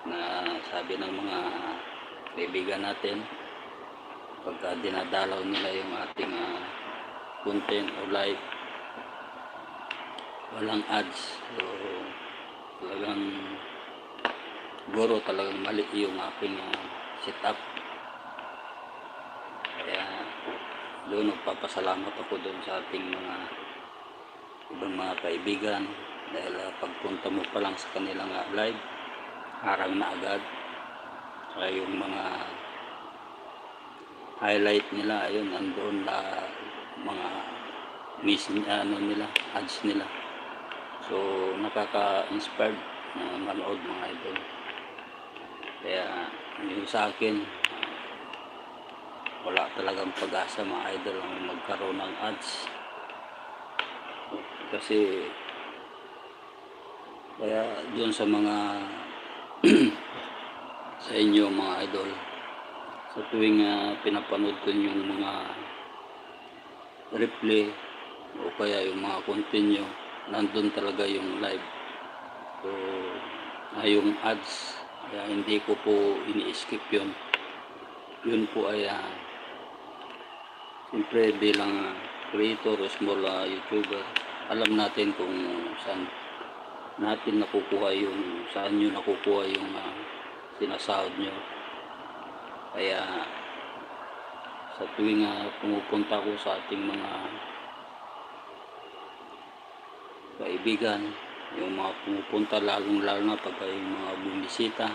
na sabi ng mga kaibigan natin, pagka dinadalaw nila yung ating content o live, walang ads. So talagang siguro talagang mali yung aking setup. Kaya doon nagpapasalamat ako doon sa ating mga ibang mga kaibigan, dahil pagpunta mo pa lang sa kanilang live, harang na agad. Kaya yung mga highlight nila, ayun, andoon na mga nila, ads nila. So nakaka-inspired na manood mga idol. Kaya yung sa akin, wala talagang pag-asa mga idol ang magkaroon ng ads. Kasi kaya doon sa mga sa inyo mga idol, sa tuwing pinapanood ko yung mga replay o kaya yung mga content nyo, nandun talaga yung live. So yung ads, kaya hindi ko po ini-skip yun. Yun po ay siyempre bilang creator o small YouTuber, alam natin kung saan natin nakukuha yung, saan nyo nakukuha yung sinasahod nyo. Kaya sa tuwing pumupunta ko sa ating mga kaibigan, yung mga pumupunta, lalo na pag yung mga bumisita,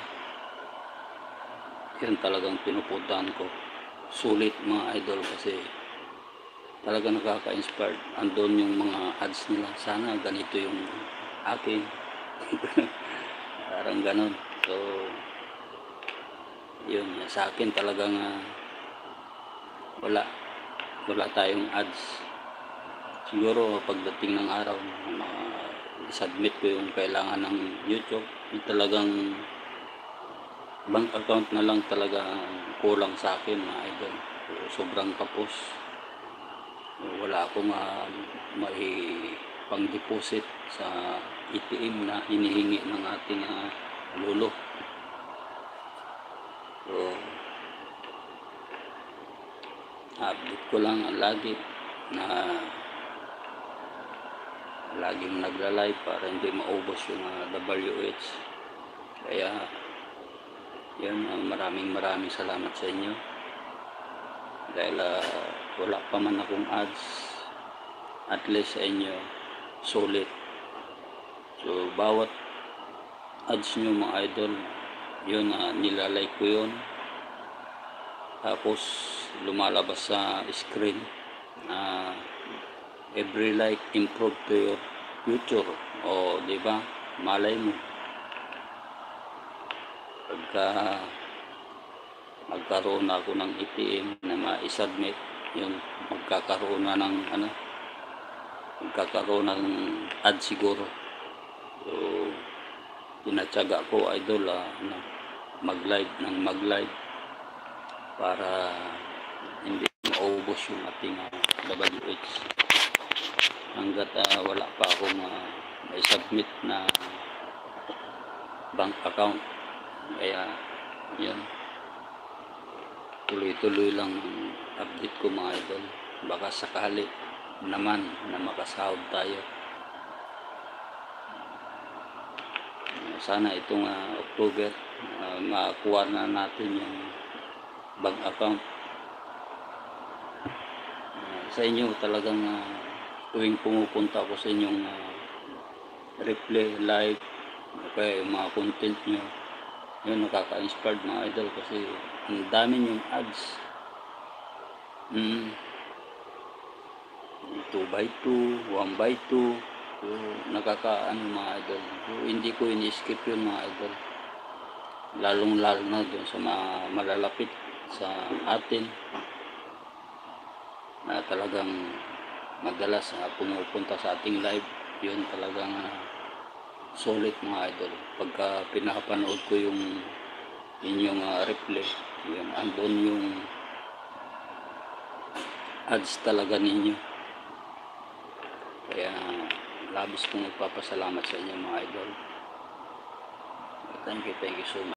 yan talagang pinupuntahan ko. Sulit mga idol, kasi talaga nakaka-inspired. Andun yung mga ads nila, sana ganito yung akin. Parang ganon. So yun, sa akin talagang wala tayong ads. Siguro pagdating ng araw, submit ko yung kailangan ng YouTube, yung talagang bank account na lang talaga kulang sa akin mga idol. So, sobrang kapos. Wala akong may pang-deposit sa ATM na hinihingi ng ating lolo. So update ko lang lagi na laging nagla-live para hindi maubos yung WH. Kaya yan, maraming salamat sa inyo, dahil wala pa man akong ads, at least sa inyo solid. So bawat ads nyo mga idol, yun, nilalike ko yun, tapos lumalabas sa screen every like improve to your future. O diba, malay mo pagka magkaroon ako ng ATM na ma-submit, yung magkakaroon na ng magkakaroon ng ad siguro. So tinatyaga ko idol mag-live para hindi maubos yung ating WH hanggat wala pa akong mai-submit na bank account. Kaya yun, tuloy-tuloy lang update ko mga idol, baka sakali naman na makasahod tayo. Sana itong October makuha na natin yung bank account. Sa inyo talagang tuwing pumupunta ako sa inyong replay live, kaya yung mga content nyo, yun, nakaka-inspired mga idol, kasi ang dami yung ads. 2x2, 1x2, so nakaka-ano mga idol. So hindi ko ini-skip yun mga idol, lalong-lalo na doon sa mga malalapit sa atin na talagang madalas pumupunta sa ating live. Yun talagang solid mga idol. Pagka pinapanood ko yung inyong replay, yun, andun yung ads talaga ninyo. Kaya labis kong nagpapasalamat sa inyo mga idol. Thank you so much.